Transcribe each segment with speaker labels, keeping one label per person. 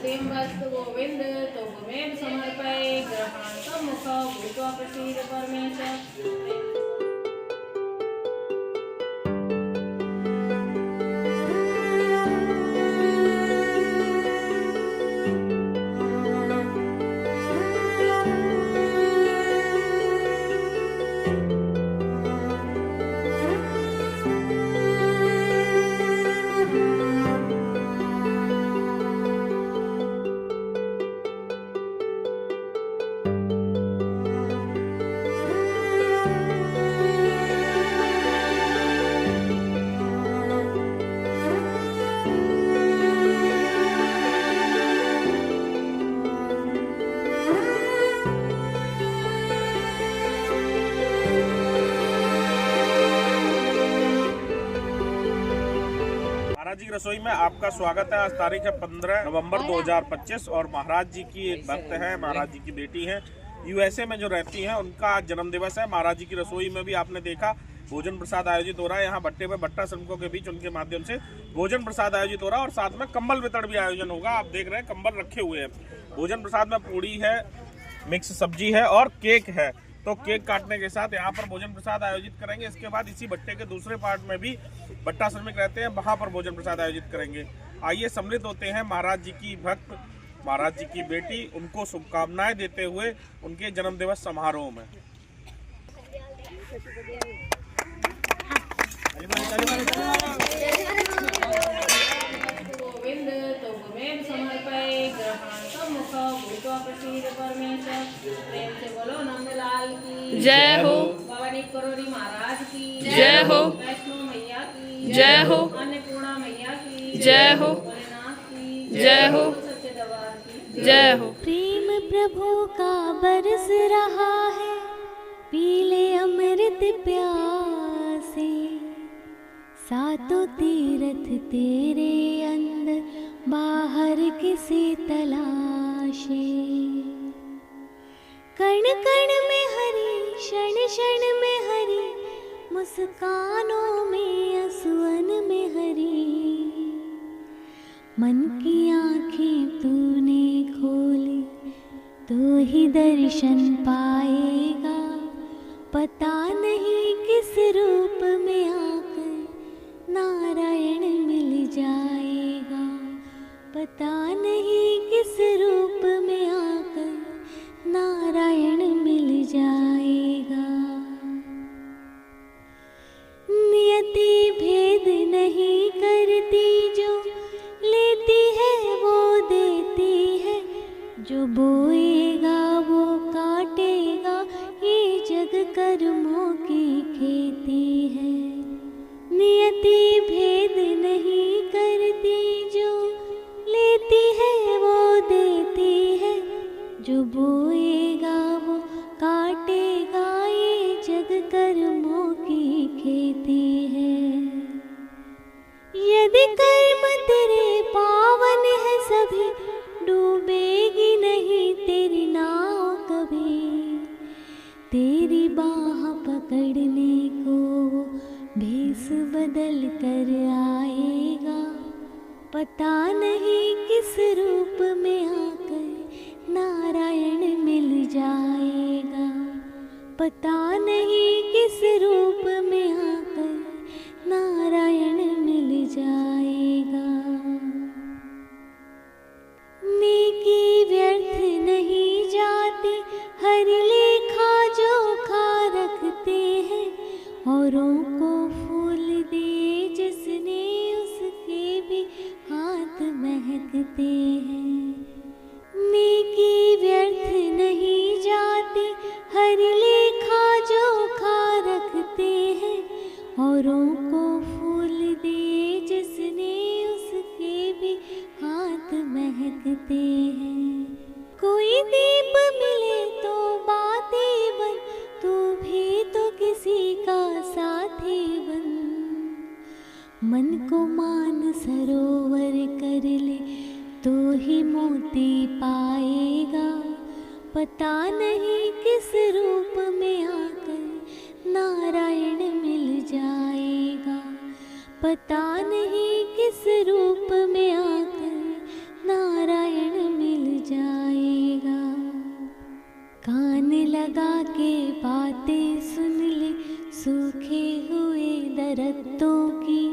Speaker 1: प्रकृतिं वस्तु गोविंद त्वमेव समर्पये ग्रहाणं मुख भूत्वा प्रसीद परमेश।
Speaker 2: महाराज जी की रसोई में आपका स्वागत है। आज तारीख है 15 नवंबर 2025 और महाराज जी की एक भक्त है, महाराज जी की बेटी है, यूएसए में जो रहती हैं, उनका आज जन्म दिवस है। महाराज जी की रसोई में भी आपने देखा भोजन प्रसाद आयोजित हो रहा है। यहाँ भट्टे पे भट्टा श्रमिकों के बीच उनके माध्यम से भोजन प्रसाद आयोजित हो रहा है और साथ में कंबल वितरण भी आयोजन होगा। आप देख रहे हैं कंबल रखे हुए हैं। भोजन प्रसाद में पूड़ी है, मिक्स सब्जी है और केक है। तो केक काटने के साथ यहाँ पर भोजन प्रसाद आयोजित करेंगे। इसके बाद इसी भट्टे के दूसरे पार्ट में भी भट्टा श्रमिक रहते हैं, वहां पर भोजन प्रसाद आयोजित करेंगे। आइए सम्मिलित होते हैं महाराज जी की भक्त, महाराज जी की बेटी, उनको शुभकामनाएं देते हुए उनके जन्म दिवस समारोह में।
Speaker 1: गोविंद त्वमेव समर्पये ग्रहाणं मुख भूत्वा प्रसीद परमेश। प्रेम से बोलो नंदलाल की
Speaker 3: जय हो।
Speaker 1: भवानी करोरी महाराज की
Speaker 3: जय हो।
Speaker 1: वैष्णो मैया की
Speaker 3: जय हो।
Speaker 1: अन्नपूर्णा मैया की
Speaker 3: जय हो।
Speaker 1: भोलेनाथ की
Speaker 3: जय हो।
Speaker 1: सच्चे दरबार की
Speaker 3: जय हो।
Speaker 4: प्रेम प्रभु का बरस रहा है, पीले अमृत प्यासे, सातों तीरथ तेरे अंदर बाहर किसी तलाशे। कण कण में हरी, क्षण क्षण में हरी, मुस्कानों में असुअन में हरी। मन की आँखें तूने खोली तो ही दर्शन पाएगा। पता नहीं किस रूप में आकर नारायण मिल जाएगा। पता नहीं किस रूप में आकर नारायण मिल जाएगा। नियति भेद नहीं करती, जो लेती है वो देती है, जो बोएगा वो काटेगा, ये जग कर्मों की खेती है। नियति भेद नहीं करती, जो लेती है वो देती है, जो बोएगा वो काटेगा, ये जग कर्मों की खेती है। यदि कर्म तेरे पावन है सभी, डूबेगी नहीं तेरी नाव कभी। तेरी बाह पकड़ने को वो भेष बदल कर आएगा। पता नहीं किस रूप में आकर नारायण मिल जाएगा। पता नहीं किस रूप में आकर नारायण मिल जाएगा। नेकी व्यर्थ नहीं जाती, हर लेखा जोखा रखते हैं। औरों को फूल दिए जिसने, उसके भी हाथ महकते हैं। नेकी व्यर्थ नहीं जाती, हर लेखा जोखा रखते हैं। औरों को फूल दिए जिसने, उसके भी हाथ महकते हैं। कोई दीप मिले तो बाती बन, तू भी तो किसी का साथी बन। मन को मान सरोवर कर ले तो ही मोती पाएगा। पता नहीं किस रूप में आकर नारायण मिल जाएगा। पता नहीं किस रूप में आकर नारायण के बातें सुन ले, सूखे हुए दरख्तों की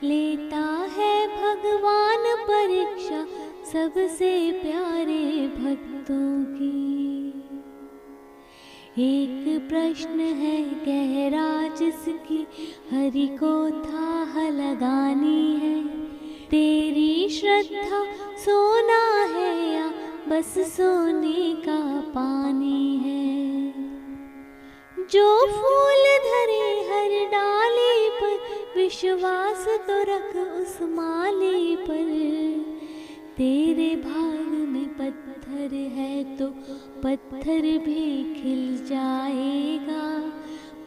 Speaker 4: लेता है भगवान परीक्षा, सबसे प्यारे भक्तों की। एक प्रश्न है गहरा जिसकी हरि को थाह लगानी है, तेरी श्रद्धा सोना है या बस सोने का पानी है। जो फूल धरे हर डाली पर, विश्वास तो रख उस माली पर। तेरे भाग में पत्थर है तो पत्थर भी खिल जाएगा,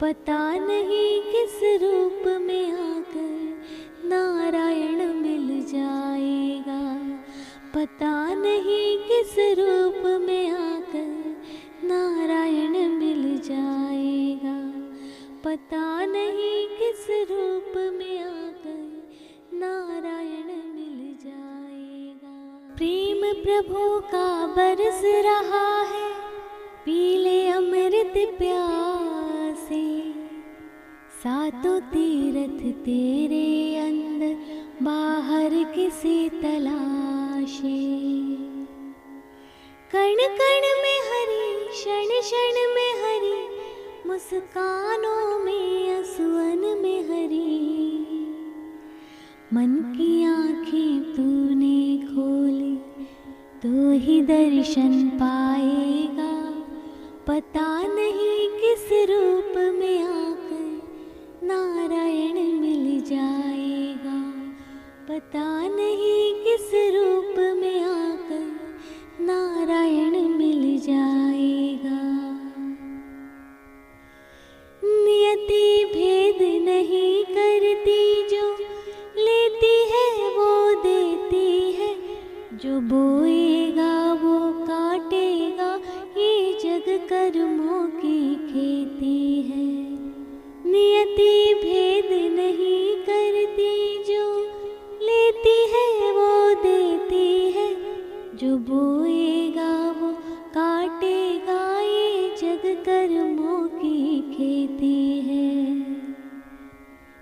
Speaker 4: पता नहीं किस रूप में आकर नारायण मिल जाएगा, पता नहीं किस रूप में आकर नारायण मिल जाएगा, पता नहीं किस रूप में आकर नारायण मिल जाएगा। प्रेम प्रभु का बरस रहा है, पीले अमृत प्यासे, सातों तीर्थ तेरे अंदर बाहर किसी तलाशे। कण कण में हरि, क्षण क्षण में हरि, मुस्कानों में असुअन में हरि। मन की आँखें तूने खोली तो ही दर्शन पाएगा, पता नहीं किस रूप में आकर नारायण मिल जाएगा, पता नहीं किस रूप में आकर नारायण मिल जाएगा। नियति भेद नहीं करती, जो लेती है वो देती है, जो बोएगा वो काटेगा, ये जग कर्मों की खेती है। नियति भेद नहीं करती, जो लेती है वो देती है, जो बोएगा वो काटेगा, ये जग कर्मों की खेती है।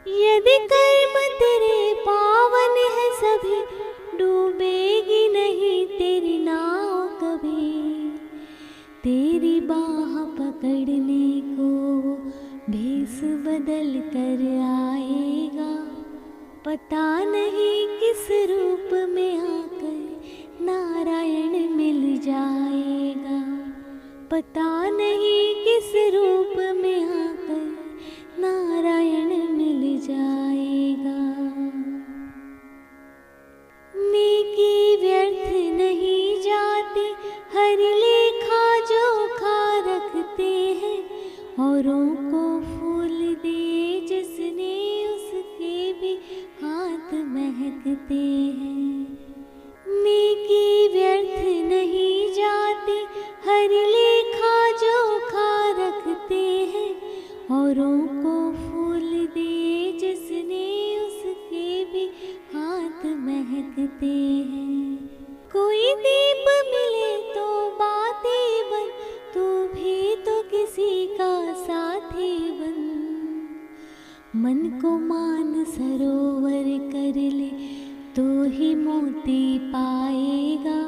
Speaker 4: यदि कर्म तेरे पावन है सभी, डूबेगी नहीं तेरी नाव कभी। तेरी बाह पकड़ने को भेष बदल कर आएगा, पता नहीं किस रूप में आकर नारायण मिल जाएगा, पता नहीं किस रूप में आकर नारायण मिल जाएगा। नेकी व्यर्थ नहीं जाती, हर लेखा जोखा रखते हैं, औरों को फूल दे जिसने उसके भी हाथ महकते हैं। नेकी व्यर्थ नहीं जाती, हर लेखा जोखा रखते हैं, औरों को फूल दे जिसने उसके भी हाथ महकते हैं। कोई दीप मिले तो बाती बन, तू भी तो किसी का साथी बन। मन को मान सरोवर कर ले तो ही मोती पाएगा,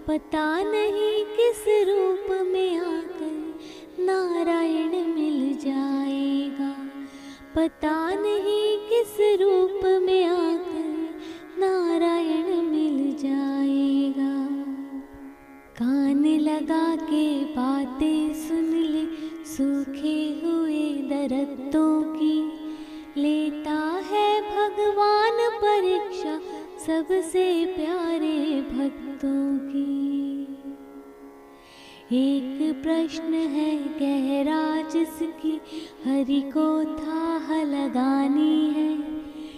Speaker 4: पता नहीं किस रूप में आकर नारायण मिल जाएगा, पता नहीं किस रूप में आकर नारायण मिल जाएगा। कान लगा के बातें सुन ले, सूखे हुए दरख्तों की लेता है भगवान परीक्षा, सबसे प्यारे भक्तों की। एक प्रश्न है गहरा जिसकी हरि को थाह लगानी है,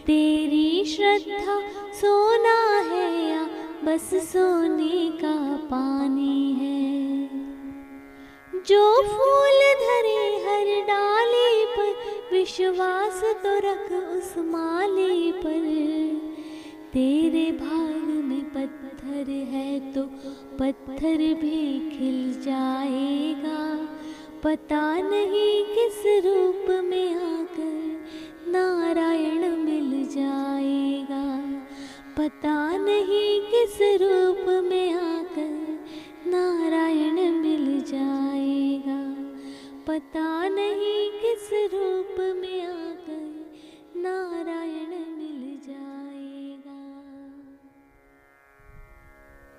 Speaker 4: तेरी श्रद्धा सोना है या बस सोने का पानी है। जो फूल धरे हर डाली पर, विश्वास तो रख उस माली पर। तेरे भाग में पत्थर है तो पत्थर भी खिल जाएगा, पता नहीं किस रूप में आकर नारायण मिल जाएगा। पता नहीं किस रूप में आकर नारायण मिल जाएगा। पता नहीं किस रूप में आकर नारायण मिल जाएगा।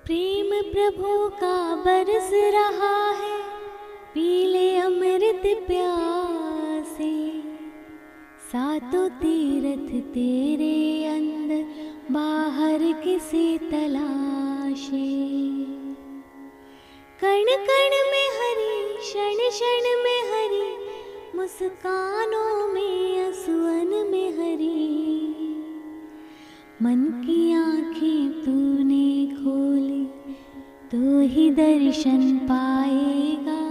Speaker 4: प्रेम प्रभु का बरस रहा है, पीले अमृत प्यासे। सातों तीर्थ तेरे अंदर, बाहर किसी तलाशे। कण कण में हरि, क्षण क्षण में हरि, मुस्कानों में असुअन में हरि। मन की आँखें तूने खोली तो ही दर्शन पाएगा।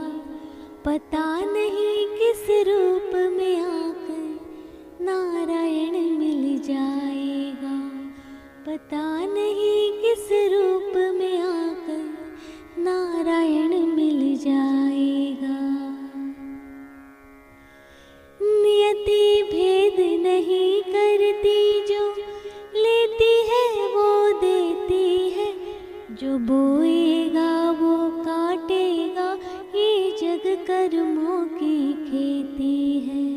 Speaker 4: पता नहीं किस रूप में आकर नारायण मिल जाएगा। पता नहीं किस रूप में आकर नारायण मिल जाएगा। नियति भेद नहीं करती, जो लेती है वो देती है। जो बोएगा वो काटेगा, ये जग कर्मों की खेती है।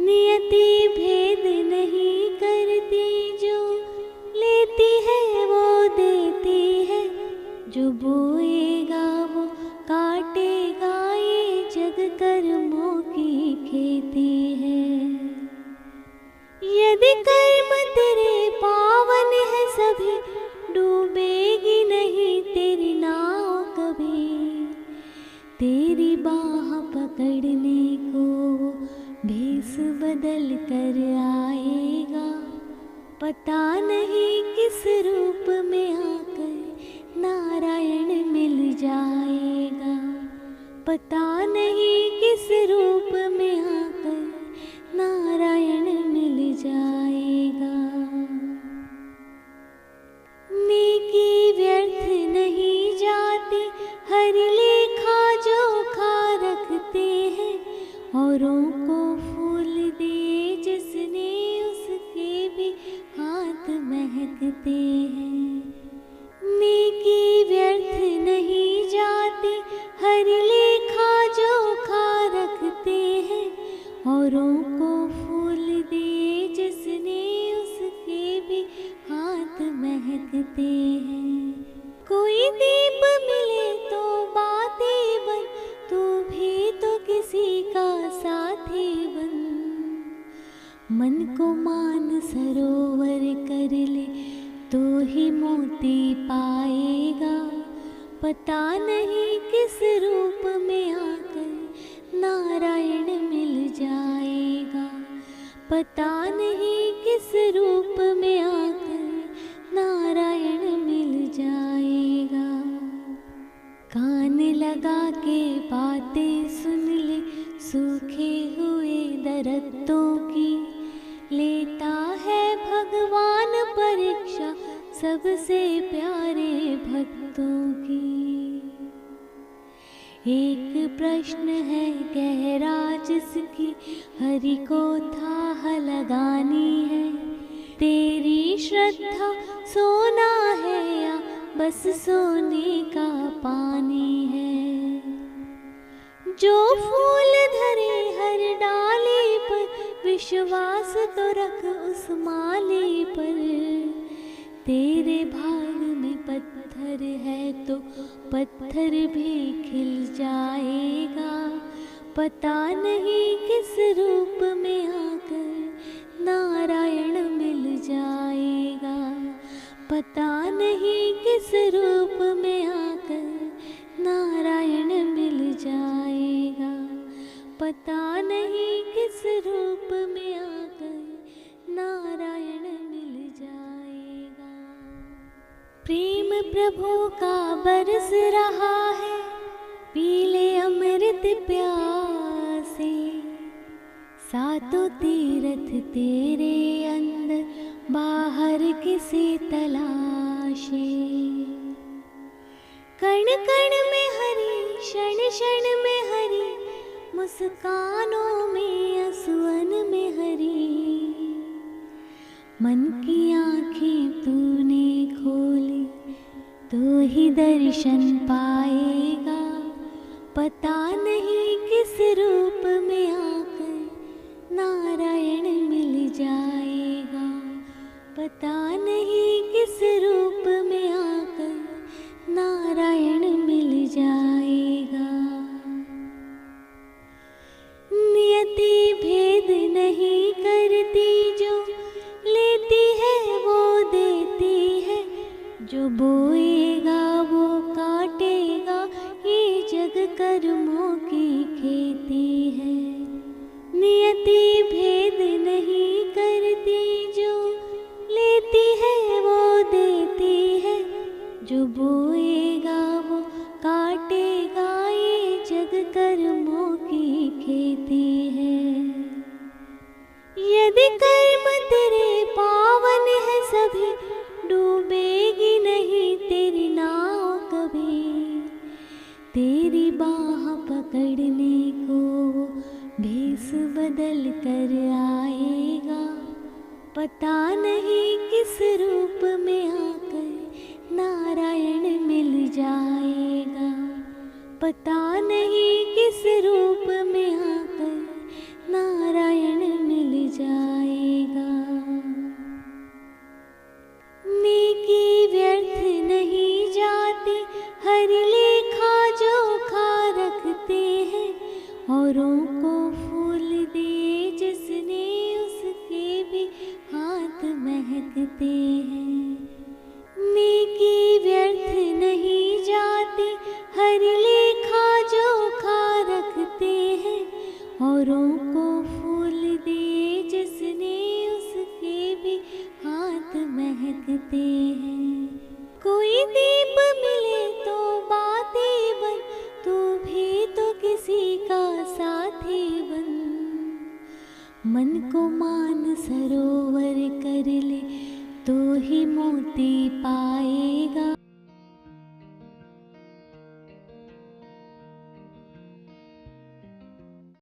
Speaker 4: नियति भेद नहीं करती, जो लेती है वो देती है। जो बोएगा वो काटेगा, ये जग कर्मों की खेती है। यदि कर्म तेरे पावन है सभी, डूबेगी नहीं तेरी नाव कभी। तेरी बाह पकड़ने को भेष बदल कर आएगा। पता नहीं किस रूप में आकर नारायण मिल जाएगा। पता नहीं किस रूप में आकर नारायण मिल जाएगा। नेकी व्यर्थ नहीं जाती, हर लेखा जोखा रखते हैं। औरों को फूल दे जिसने, उसके भी हाथ महकते हैं। नेकी व्यर्थ नहीं जाती, हर लेखा जोखा रखते हैं। औरों को फूल दे जिसने, उसके भी हाथ महकते हैं। कोई दीप मिले तो बाती बन, तू भी तो किसी का साथी बन। मन को मान सरोवर कर ले तो ही मोती पाएगा। पता नहीं किस रूप में आकर नारायण मिल जाएगा। पता नहीं किस रूप में आकर नारायण मिल जाएगा। कान लगा के बातें सुन ले, सूखे हुए दरख्तों की। लेता है भगवान परीक्षा सबसे प्यारे भक्तों की। एक प्रश्न है गहरा जिसकी हरि को थाह लगानी है। तेरी श्रद्धा सोना है या बस सोने का पानी है। जो फूल धरे हर डाली पर, विश्वास तो रख उस माली पर। तेरे भाग में पत्थर है तो पत्थर भी खिल जाएगा। पता नहीं किस रूप में आकर नारायण मिल जाएगा। पता नहीं किस रूप में आकर नारायण मिल जाएगा। पता नहीं किस रूप में आकर नारायण मिल जाएगा। प्रेम प्रभु का बरस रहा है, पीले अमृत प्यासे। सातों तीर्थ तेरे अंदर, बाहर किसी तलाशे। कण कण में हरि, क्षण क्षण में हरि, मुस्कानों में असुअन में हरी। मन की आँखें तूने खोली तो ही दर्शन पाएगा। पता नहीं किस रूप में आकर नारायण मिल जाएगा। पता नहीं किस रूप में आकर नारायण मिल जाएगा। नियति भेद नहीं करती, जो लेती है वो देती है। जो बोएगा वो काटेगा, ये जग कर्मों की खेती है। नियति भेद नहीं करती, जो लेती है वो देती है। जो बोएगा वो काटेगा, ये जग कर्मों की खेती है। यदि कर्म तेरे पावन है सभी, डूबेगी नहीं तेरी नाव कभी। तेरी बाह पकड़ने को भेष बदल कर आएगा। पता नहीं किस रूप में आकर नारायण मिल जाएगा। पता नहीं किस रूप में आकर नारायण मिल जाएगा। नेकी व्यर्थ नहीं जाती, हर लेखा जोखा रखते हैं। औरों को फूल दिए जिसने, उसके भी हाथ महकते हैं। नेकी व्यर्थ नहीं जाती, हर लेखा जोखा रखते हैं। औरों को फूल दिए जिसने, उसके भी हाथ महकते हैं। कोई दीप मिले तो बाती बन, तू भी तो किसी का साथी बन। मन को मान सरोवर कर ले तो ही मोती पाएगा।